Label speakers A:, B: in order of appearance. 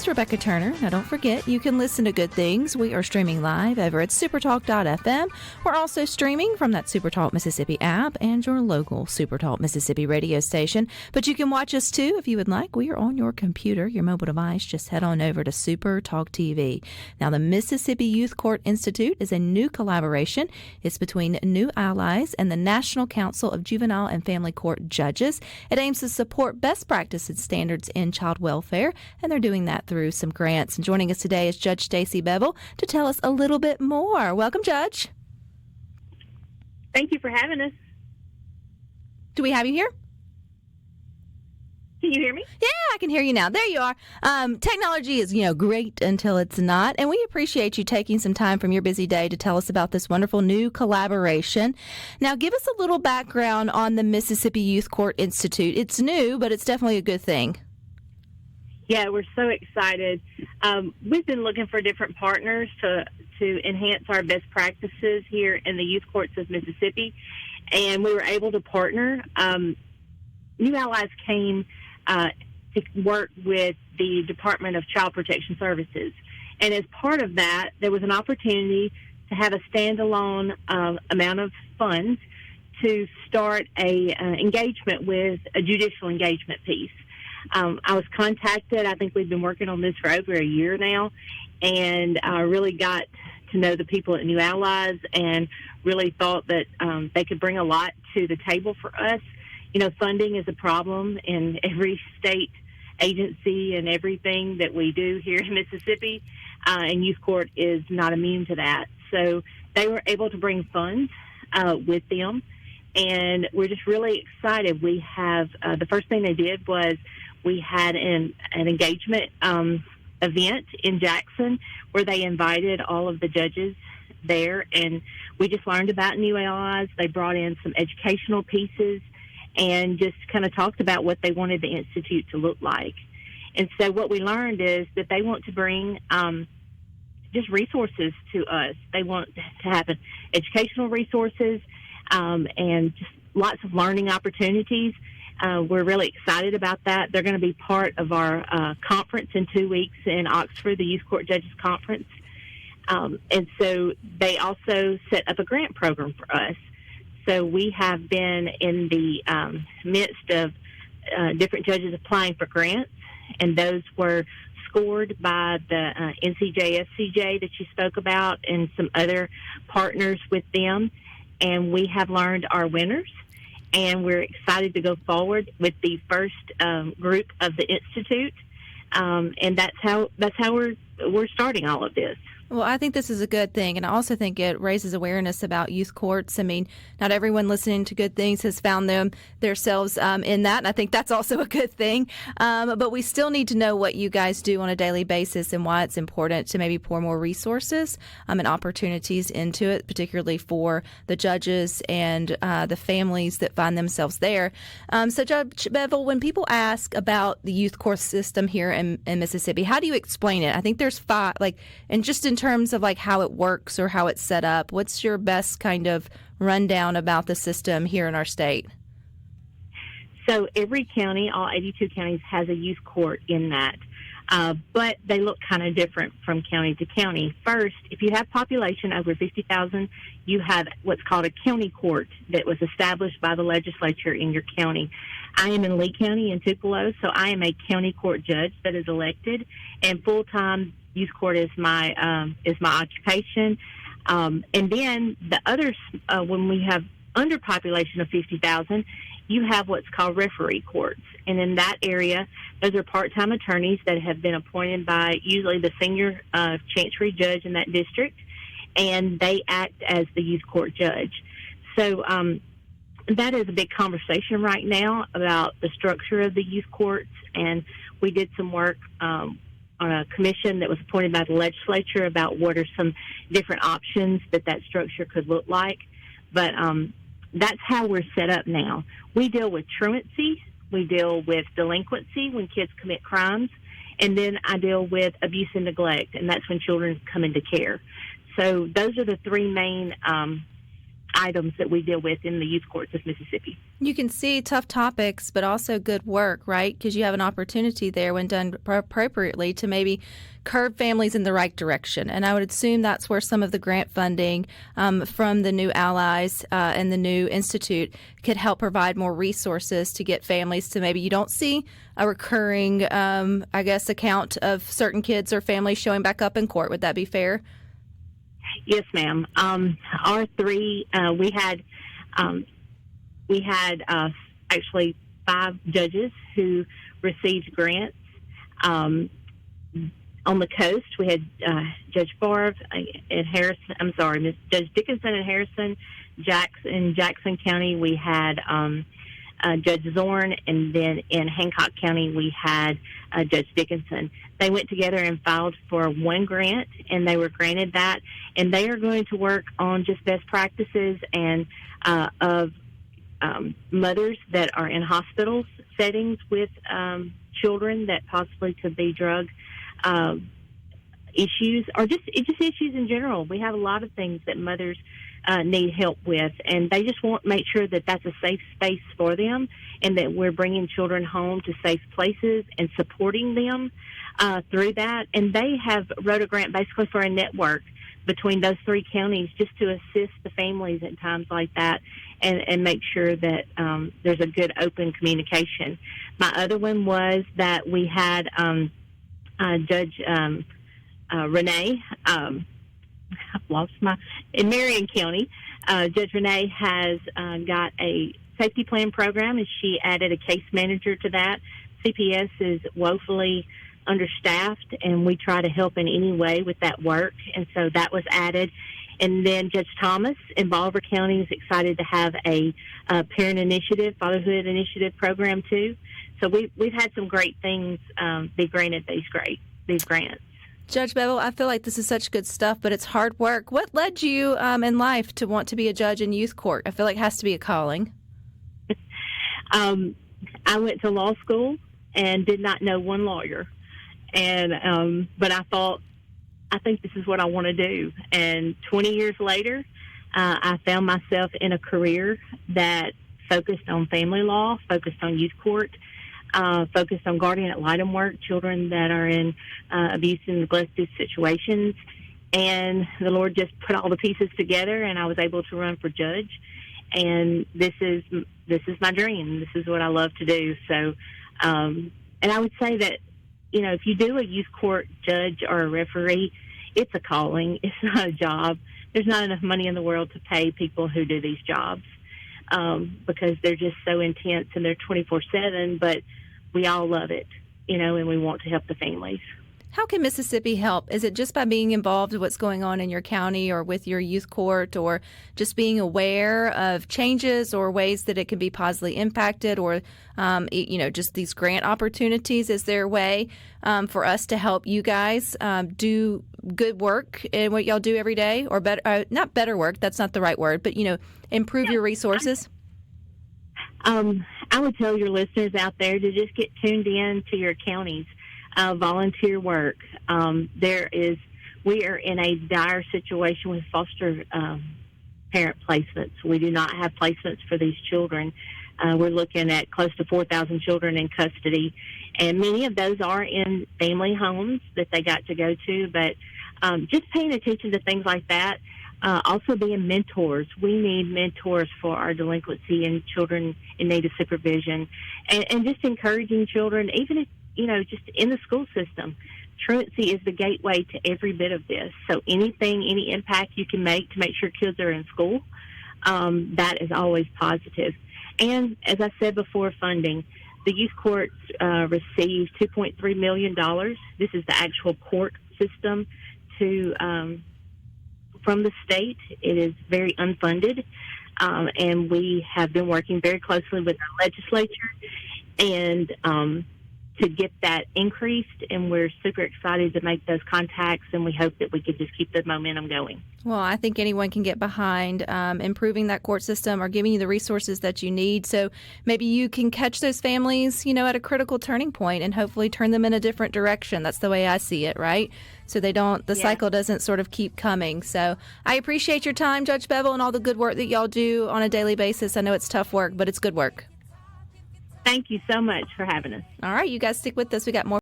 A: It's Rebecca Turner. Now, don't forget, you can listen to Good Things. We are streaming live over at supertalk.fm. We're also streaming from that SuperTalk Mississippi app and your local SuperTalk Mississippi radio station. But you can watch us, too, if you would like. We are on your computer, your mobile device. Just head on over to SuperTalk TV. Now, the Mississippi Youth Court Institute is a new collaboration. It's between New Allies and the National Council of Juvenile and Family Court Judges. It aims to support best practices standards in child welfare, and they're doing that through some grants. And joining us today is Judge Staci Bevill to tell us a little bit more. Welcome, Judge.
B: Thank you for having us.
A: Do we have you here?
B: Can you hear me?
A: Yeah, I can hear you now. There you are. Technology is, great until it's not. And we appreciate you taking some time from your busy day to tell us about this wonderful new collaboration. Now, give us a little background on the Mississippi Youth Court Institute. It's new, but it's definitely a good thing.
B: Yeah, we're so excited. We've been looking for different partners to enhance our best practices here in the youth courts of Mississippi, and we were able to partner. New Allies came to work with the Department of Child Protection Services, and as part of that, there was an opportunity to have a standalone amount of funds to start a engagement with a judicial engagement piece. I was contacted. I think we've been working on this for over a year now, and I really got to know the people at New Allies and really thought that they could bring a lot to the table for us. Funding is a problem in every state agency and everything that we do here in Mississippi, and youth court is not immune to that. So they were able to bring funds with them, and we're just really excited. We have the first thing they did was we had an engagement event in Jackson where they invited all of the judges there, and we just learned about New Allies. They brought in some educational pieces and just kind of talked about what they wanted the Institute to look like. And so what we learned is that they want to bring just resources to us. They want to have educational resources and just lots of learning opportunities. We're really excited about that. They're going to be part of our conference in 2 weeks in Oxford, the Youth Court Judges Conference. And so they also set up a grant program for us. So we have been in the midst of different judges applying for grants, and those were scored by the NCJ, that you spoke about, and some other partners with them. And we have learned our winners. And we're excited to go forward with the first group of the Institute, and that's how we're starting all of this.
A: Well, I think this is a good thing, and I also think it raises awareness about youth courts. I mean, not everyone listening to Good Things has found themselves in that, and I think that's also a good thing. But we still need to know what you guys do on a daily basis and why it's important to maybe pour more resources and opportunities into it, particularly for the judges and the families that find themselves there. So, Judge Bevill, when people ask about the youth court system here in Mississippi, how do you explain it? I think there's five, and just in terms of how it works or how it's set up, what's your best kind of rundown about the system here in our state?
B: So every county, all 82 counties, has a youth court in that, but they look kind of different from county to county. First, if you have population over 50,000, you have what's called a county court that was established by the legislature in your county. I am in Lee County in Tupelo, so I am a county court judge that is elected, and full-time youth court is my occupation. And then the others, when we have underpopulation of 50,000, you have what's called referee courts. And in that area, those are part-time attorneys that have been appointed by usually the senior chancery judge in that district, and they act as the youth court judge. So that is a big conversation right now about the structure of the youth courts, and we did some work on a commission that was appointed by the legislature about what are some different options that structure could look like. But that's how we're set up now. We deal with truancy, we deal with delinquency when kids commit crimes, and then I deal with abuse and neglect, and that's when children come into care. So those are the three main items that we deal with in the youth courts of Mississippi.
A: You can see tough topics, but also good work, right? Because you have an opportunity there when done appropriately to maybe curve families in the right direction. And I would assume that's where some of the grant funding from the new allies and the new institute could help provide more resources to get families to maybe you don't see a recurring, account of certain kids or families showing back up in court. Would that be fair?
B: Yes, ma'am. Our three, we had actually 5 judges who received grants. On the coast, we had Judge Favre in Harrison. Judge Dickinson in Harrison. In Jackson County, we had Judge Zorn, and then in Hancock County, we had Judge Dickinson. They went together and filed for one grant, and they were granted that. And they are going to work on just best practices and of mothers that are in hospital settings with children that possibly could be drug issues, or just issues in general. We have a lot of things that mothers need help with, and they just want to make sure that that's a safe space for them, and that we're bringing children home to safe places and supporting them through that. And they have wrote a grant basically for a network between those 3 counties just to assist the families at times like that, and make sure that there's a good open communication. My other one was that we had Judge Renee, in Marion County. Judge Renee has got a safety plan program, and she added a case manager to that. CPS is woefully understaffed, and we try to help in any way with that work, and so that was added. And then Judge Thomas in Bolivar County is excited to have a parent initiative, fatherhood initiative program too. So we've had some great things be granted these grants.
A: Judge Bevill, I feel like this is such good stuff, but it's hard work. What led you in life to want to be a judge in youth court? I feel like it has to be a calling.
B: I went to law school and did not know one lawyer, and but I think this is what I want to do. And 20 years later, I found myself in a career that focused on family law, focused on youth court, focused on guardian ad litem work, children that are in abuse and neglected situations. And the Lord just put all the pieces together, and I was able to run for judge. And this is my dream. This is what I love to do. So, and I would say that, if you do a youth court judge or a referee, it's a calling. It's not a job. There's not enough money in the world to pay people who do these jobs because they're just so intense and they're 24/7, but we all love it, and we want to help the families.
A: How can Mississippi help? Is it just by being involved in what's going on in your county or with your youth court, or just being aware of changes or ways that it can be positively impacted, or, just these grant opportunities? Is there a way for us to help you guys do good work in what y'all do every day, or better, not better work, that's not the right word, but, improve your resources?
B: I would tell your listeners out there to just get tuned in to your counties. Volunteer work. We are in a dire situation with foster parent placements. We do not have placements for these children. We're looking at close to 4,000 children in custody, and many of those are in family homes that they got to go to. But just paying attention to things like that. Also being mentors. We need mentors for our delinquency and children in need of supervision, and just encouraging children, even if, just in the school system. Truancy is the gateway to every bit of this. So any impact you can make to make sure kids are in school, that is always positive. And as I said before, funding. The youth courts received $2.3 million. This is the actual court system from the state. It is very unfunded, and we have been working very closely with our legislature and get that increased, and we're super excited to make those contacts, and we hope that we could just keep the momentum going.
A: Well, I think anyone can get behind improving that court system or giving you the resources that you need. So maybe you can catch those families, at a critical turning point and hopefully turn them in a different direction. That's the way I see it, right? So the cycle doesn't sort of keep coming. So I appreciate your time, Judge Bevill, and all the good work that y'all do on a daily basis. I know it's tough work, but it's good work.
B: Thank you so much for having us.
A: All right, you guys stick with us. We got more.